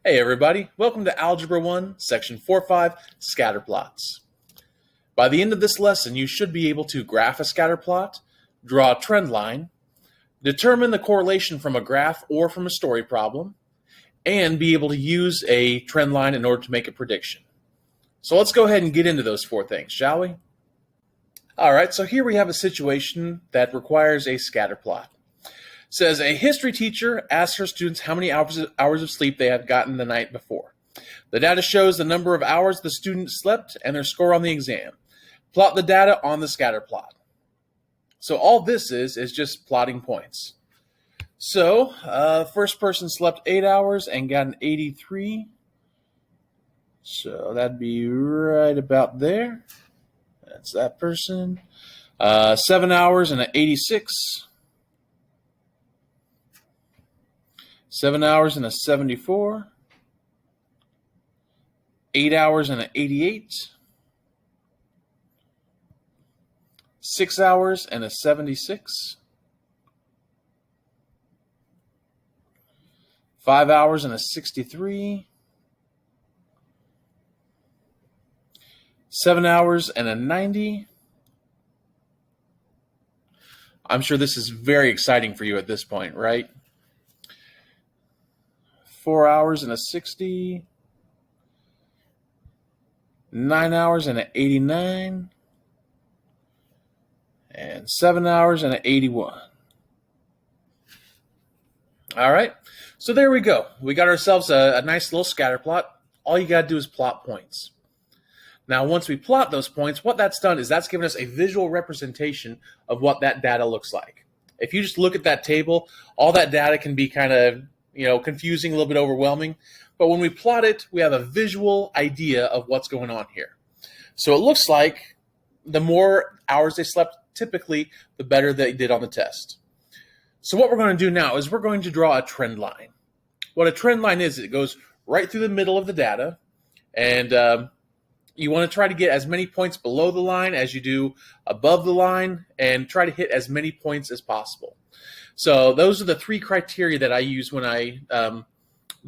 Hey everybody, welcome to Algebra 1, Section 4.5, Scatterplots. By the end of this lesson, you should be able to graph a scatterplot, draw a trend line, determine the correlation from a graph or from a story problem, and be able to use a trend line in order to make a prediction. So let's go ahead and get into those four things, shall we? Alright, so here we have a situation that requires a scatterplot. Says a history teacher asks her students how many hours of sleep they have gotten the night before. The data shows the number of hours the student slept and their score on the exam. Plot the data on the scatter plot. So all this is just plotting points. So first person slept 8 hours and got an 83. So that'd be right about there. That's that person. 7 hours and an 86. 7 hours and a 74, 8 hours and an 88, 6 hours and a 76, 5 hours and a 63, 7 hours and a 90. I'm sure this is very exciting for you at this point, right? 4 hours and a 60, 9 hours and an 89, and 7 hours and an 81. All right, so there we go. We got ourselves a nice little scatter plot. All you got to do is plot points. Now, once we plot those points, what that's done is that's given us a visual representation of what that data looks like. If you just look at that table, all that data can be kind of confusing, a little bit overwhelming. But when we plot it, we have a visual idea of what's going on here. So it looks like the more hours they slept, typically, the better they did on the test. So what we're going to do now is we're going to draw a trend line. What a trend line is, it goes right through the middle of the data, and you want to try to get as many points below the line as you do above the line, and try to hit as many points as possible. So those are the three criteria that I use when I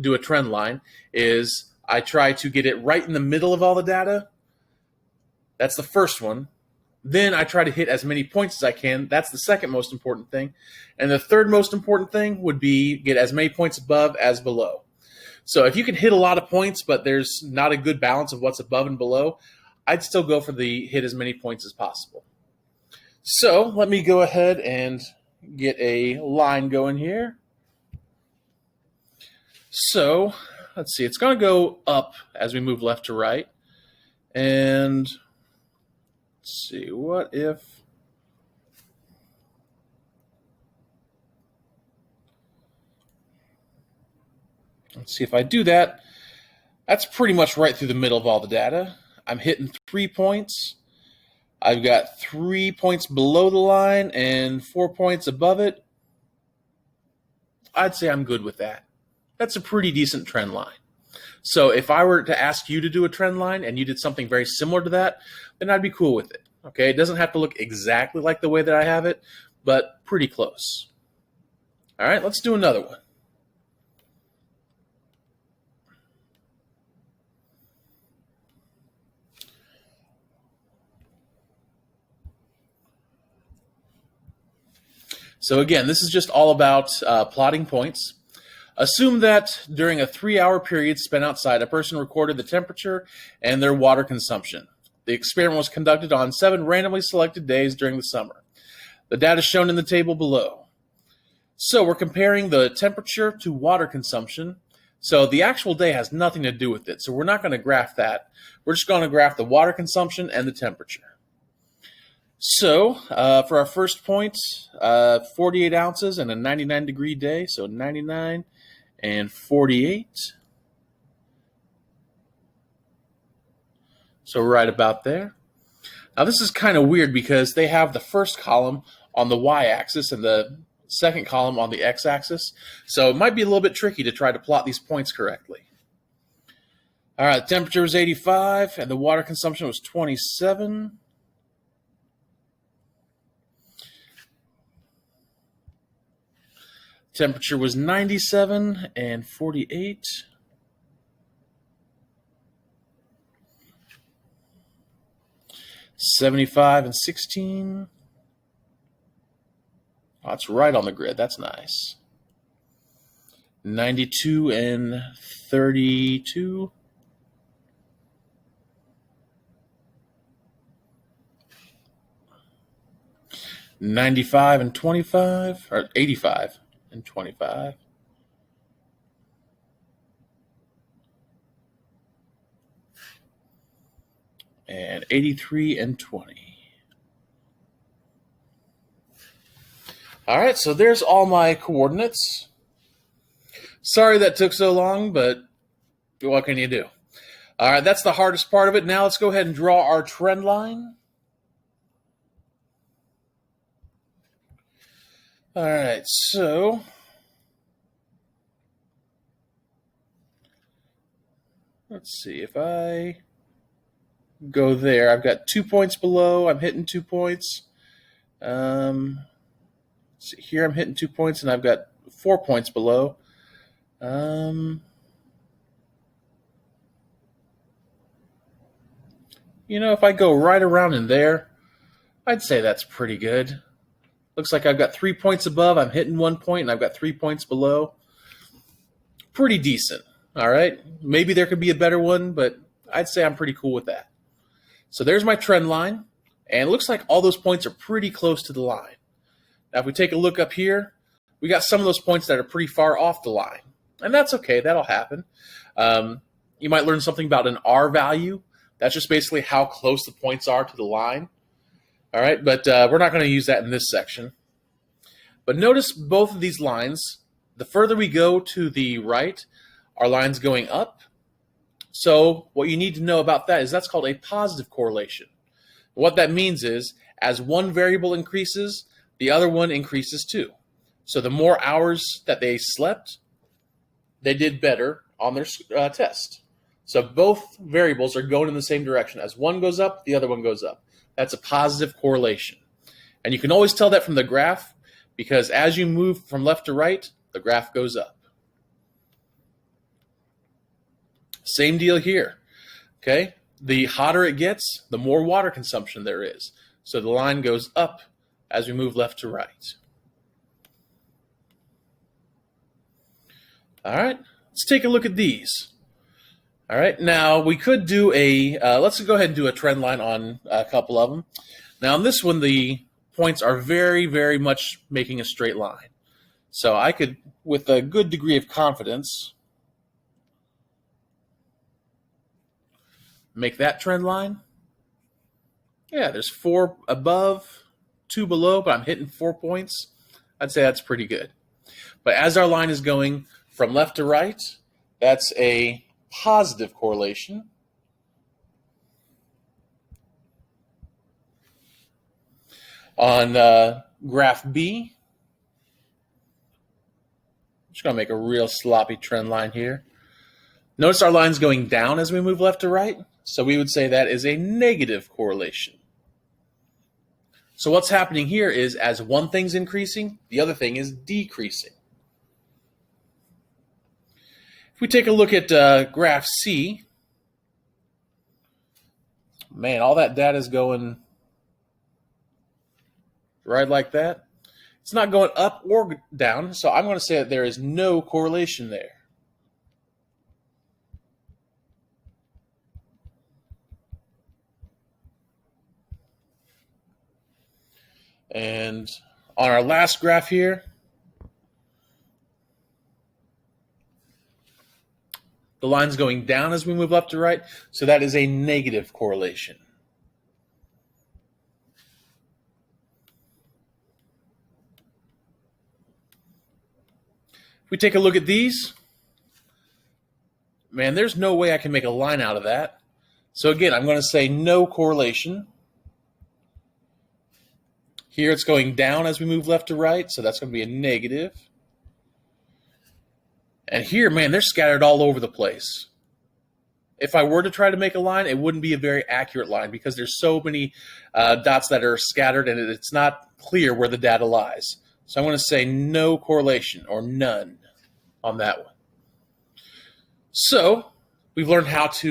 do a trend line. Is I try to get it right in the middle of all the data. That's the first one. Then I try to hit as many points as I can. That's the second most important thing. And the third most important thing would be get as many points above as below. So if you can hit a lot of points, but there's not a good balance of what's above and below, I'd still go for the hit as many points as possible. So let me go ahead and get a line going here. So let's see, it's going to go up as we move left to right. And let's see, what if let's see if I do that. That's pretty much right through the middle of all the data. I'm hitting 3 points. I've got 3 points below the line and 4 points above it. I'd say I'm good with that. That's a pretty decent trend line. So if I were to ask you to do a trend line and you did something very similar to that, then I'd be cool with it. Okay, it doesn't have to look exactly like the way that I have it, but pretty close. All right, let's do another one. So again, this is just all about plotting points. Assume that during a 3-hour period spent outside, a person recorded the temperature and their water consumption. The experiment was conducted on 7 randomly selected days during the summer. The data is shown in the table below. So we're comparing the temperature to water consumption. So the actual day has nothing to do with it. So we're not going to graph that. We're just going to graph the water consumption and the temperature. So for our first point, 48 ounces and a 99-degree day. So 99 and 48. So right about there. Now this is kind of weird because they have the first column on the y-axis and the second column on the x-axis. So it might be a little bit tricky to try to plot these points correctly. All right, the temperature was 85 and the water consumption was 27. Temperature was 97 and 48. 75 and 16. Oh, that's right on the grid. That's nice. 92 and 32. 95 and 25, or 85 and 25. And 83 and 20. All right, so there's all my coordinates. Sorry that took so long, but what can you do? All right, that's the hardest part of it. Now let's go ahead and draw our trend line. All right, so let's see. If I go there, I've got 2 points below. I'm hitting 2 points. See, here I'm hitting 2 points, and I've got 4 points below. If I go right around in there, I'd say that's pretty good. Looks like I've got 3 points above. I'm hitting 1 point, and I've got 3 points below. Pretty decent. All right. Maybe there could be a better one, but I'd say I'm pretty cool with that. So there's my trend line, and it looks like all those points are pretty close to the line. Now, if we take a look up here, we got some of those points that are pretty far off the line, and that's okay. That'll happen. You might learn something about an R value. That's just basically how close the points are to the line. All right, but we're not going to use that in this section. But notice both of these lines, the further we go to the right, our line's going up. So what you need to know about that is that's called a positive correlation. What that means is as one variable increases, the other one increases too. So the more hours that they slept, they did better on their test. So both variables are going in the same direction. As one goes up, the other one goes up. That's a positive correlation. And you can always tell that from the graph because as you move from left to right, the graph goes up. Same deal here. Okay? The hotter it gets, the more water consumption there is. So the line goes up as we move left to right. All right, let's take a look at these. All right, now we could do let's go ahead and do a trend line on a couple of them. Now on this one, the points are very, very much making a straight line. So I could, with a good degree of confidence, make that trend line. Yeah, there's 4 above, 2 below, but I'm hitting 4 points. I'd say that's pretty good. But as our line is going from left to right, that's a positive correlation. On graph B, I'm just going to make a real sloppy trend line here. Notice our line's going down as we move left to right, so we would say that is a negative correlation. So what's happening here is as one thing's increasing, the other thing is decreasing. If we take a look at graph C, man, all that data is going right like that. It's not going up or down, so I'm going to say that there is no correlation there. And on our last graph here, the line's going down as we move left to right, so that is a negative correlation. If we take a look at these, man, there's no way I can make a line out of that. So again, I'm going to say no correlation. Here it's going down as we move left to right, so that's going to be a negative. And here, man, they're scattered all over the place. If I were to try to make a line, it wouldn't be a very accurate line because there's so many dots that are scattered and it's not clear where the data lies. So I'm going to say no correlation or none on that one. So we've learned how to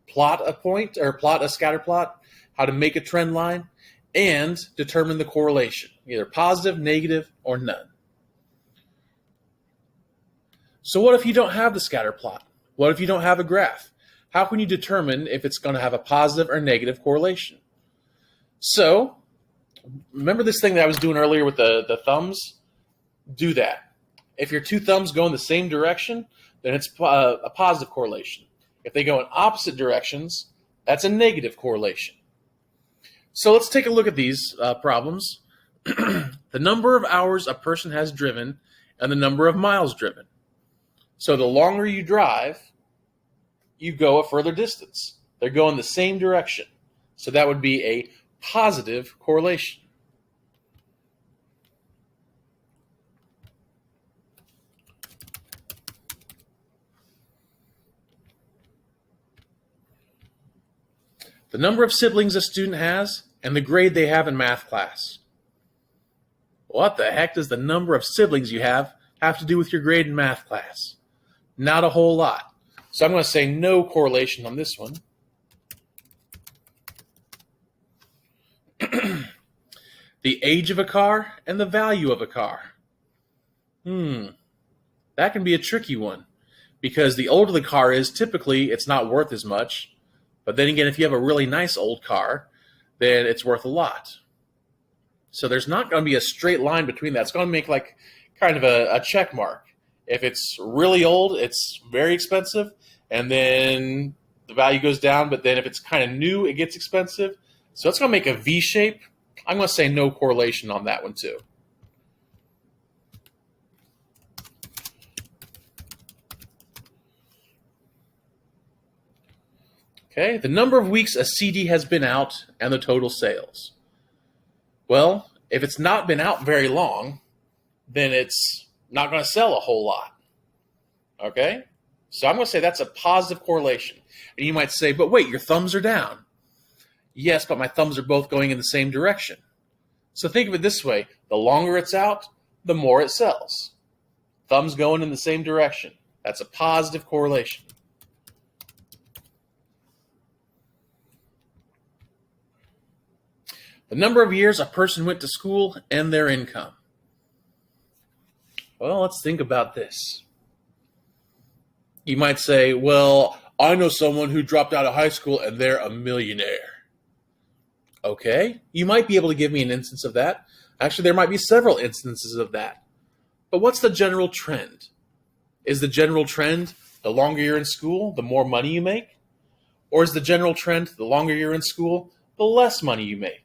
plot a point or plot a scatter plot. how to make a trend line, and determine the correlation, either positive, negative, or none. So what if you don't have the scatter plot? What if you don't have a graph? How can you determine if it's going to have a positive or negative correlation? So remember this thing that I was doing earlier with the thumbs? Do that. If your two thumbs go in the same direction, then it's a positive correlation. If they go in opposite directions, that's a negative correlation. So let's take a look at these problems. The number of hours a person has driven and the number of miles driven. So the longer you drive, you go a further distance. They're going the same direction. So that would be a positive correlation. The number of siblings a student has and the grade they have in math class. What the heck does the number of siblings you have to do with your grade in math class? Not a whole lot. So I'm going to say no correlation on this one. The age of a car and the value of a car. That can be a tricky one, because the older the car is, typically it's not worth as much. But then again, if you have a really nice old car, then it's worth a lot. So there's not going to be a straight line between that. It's going to make like kind of a check mark. If it's really old, it's very expensive, and then the value goes down. But then if it's kind of new, it gets expensive. So it's going to make a V shape. I'm going to say no correlation on that one too. Okay, the number of weeks a CD has been out and the total sales. Well, if it's not been out very long, then it's not going to sell a whole lot. Okay? So I'm going to say that's a positive correlation. And you might say, but wait, your thumbs are down. Yes, but my thumbs are both going in the same direction. So think of it this way. The longer it's out, the more it sells. Thumbs going in the same direction. That's a positive correlation. The number of years a person went to school and their income. Well, let's think about this. You might say, well, I know someone who dropped out of high school and they're a millionaire. Okay, you might be able to give me an instance of that. Actually, there might be several instances of that. But what's the general trend? Is the general trend the longer you're in school, the more money you make? Or is the general trend the longer you're in school, the less money you make?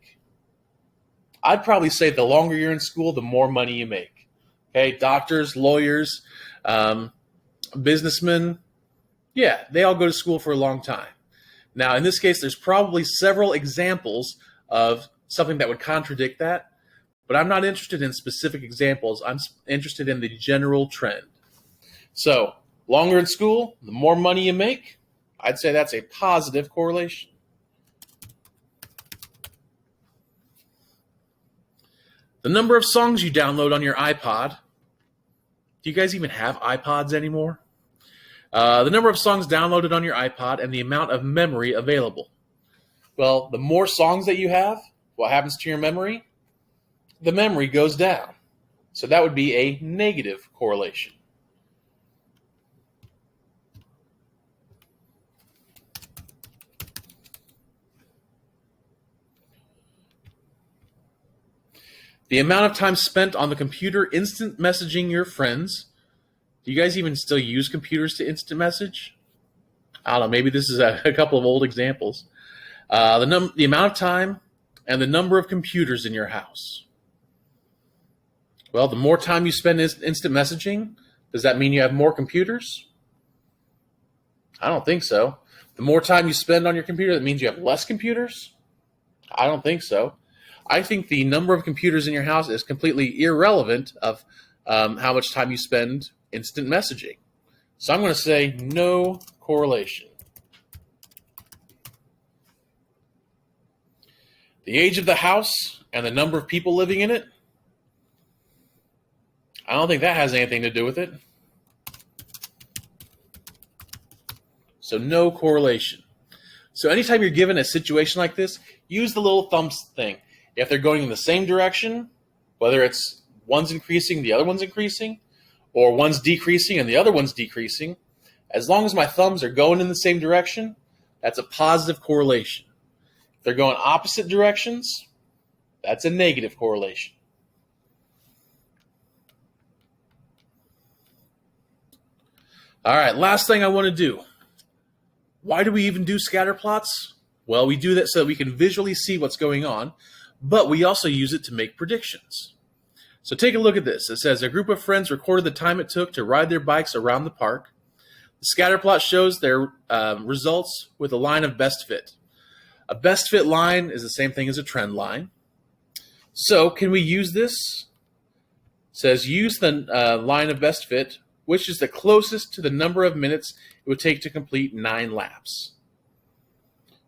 I'd probably say the longer you're in school, the more money you make. Okay, doctors, lawyers, businessmen, yeah, they all go to school for a long time. Now, in this case, there's probably several examples of something that would contradict that, but I'm not interested in specific examples. I'm interested in the general trend. So, longer in school, the more money you make, I'd say that's a positive correlation. The number of songs you download on your iPod. Do you guys even have iPods anymore? The number of songs downloaded on your iPod and the amount of memory available. Well, the more songs that you have, what happens to your memory? The memory goes down. So that would be a negative correlation. The amount of time spent on the computer instant messaging your friends. Do you guys even still use computers to instant message? I don't know. Maybe this is a couple of old examples. The amount of time and the number of computers in your house. Well, the more time you spend instant messaging, does that mean you have more computers? I don't think so. The more time you spend on your computer, that means you have less computers? I don't think so. I think the number of computers in your house is completely irrelevant of how much time you spend instant messaging. So I'm going to say no correlation. The age of the house and the number of people living in it, I don't think that has anything to do with it. So no correlation. So anytime you're given a situation like this, use the little thumb thing. If they're going in the same direction, whether it's one's increasing, the other one's increasing, or one's decreasing and the other one's decreasing, as long as my thumbs are going in the same direction, that's a positive correlation. If they're going opposite directions, that's a negative correlation. All right, last thing I want to do. Why do we even do scatter plots? Well, we do that so that we can visually see what's going on, but we also use it to make predictions. So take a look at this. It says a group of friends recorded the time it took to ride their bikes around the park. The scatter plot shows their results with a line of best fit. A best fit line is the same thing as a trend line. So can we use this? It says use the line of best fit, which is the closest to the number of minutes it would take to complete 9 laps.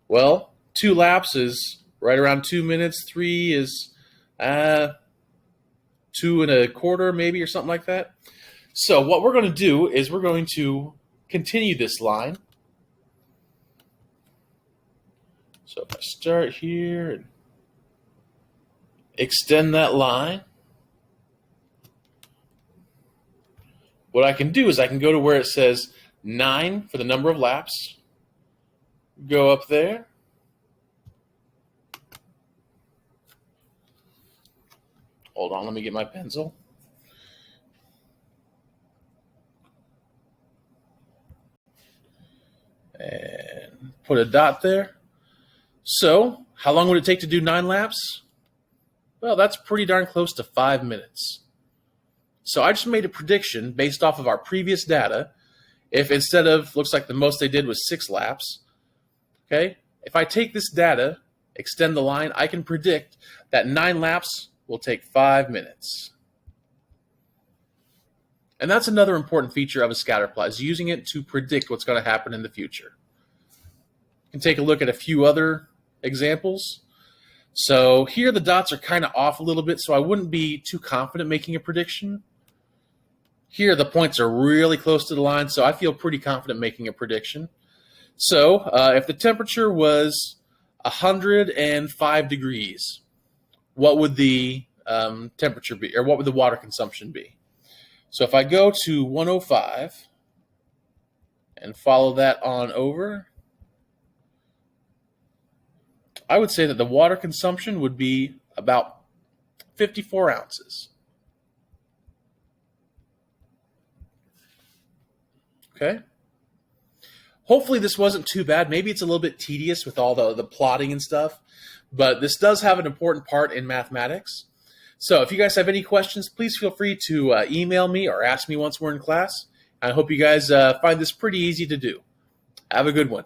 Well, 2 laps is right around 2 minutes. 3 is 2 1/4 maybe, or something like that. So what we're going to do is we're going to continue this line. So if I start here and extend that line, what I can do is I can go to where it says 9 for the number of laps, go up there, hold on, let me get my pencil. And put a dot there. So, how long would it take to do 9 laps? Well, that's pretty darn close to 5 minutes. So I just made a prediction based off of our previous data. If instead of, looks like the most they did was 6 laps, okay? If I take this data, extend the line, I can predict that 9 laps will take 5 minutes. And that's another important feature of a scatter plot, is using it to predict what's going to happen in the future. You can take a look at a few other examples. So here the dots are kind of off a little bit, so I wouldn't be too confident making a prediction. Here the points are really close to the line, so I feel pretty confident making a prediction. So if the temperature was 105 degrees, what would the temperature be, or what would the water consumption be? So if I go to 105 and follow that on over, I would say that the water consumption would be about 54 ounces. Okay. Hopefully this wasn't too bad. Maybe it's a little bit tedious with all the plotting and stuff, but this does have an important part in mathematics. So if you guys have any questions, please feel free to email me or ask me once we're in class. I hope you guys find this pretty easy to do. Have a good one.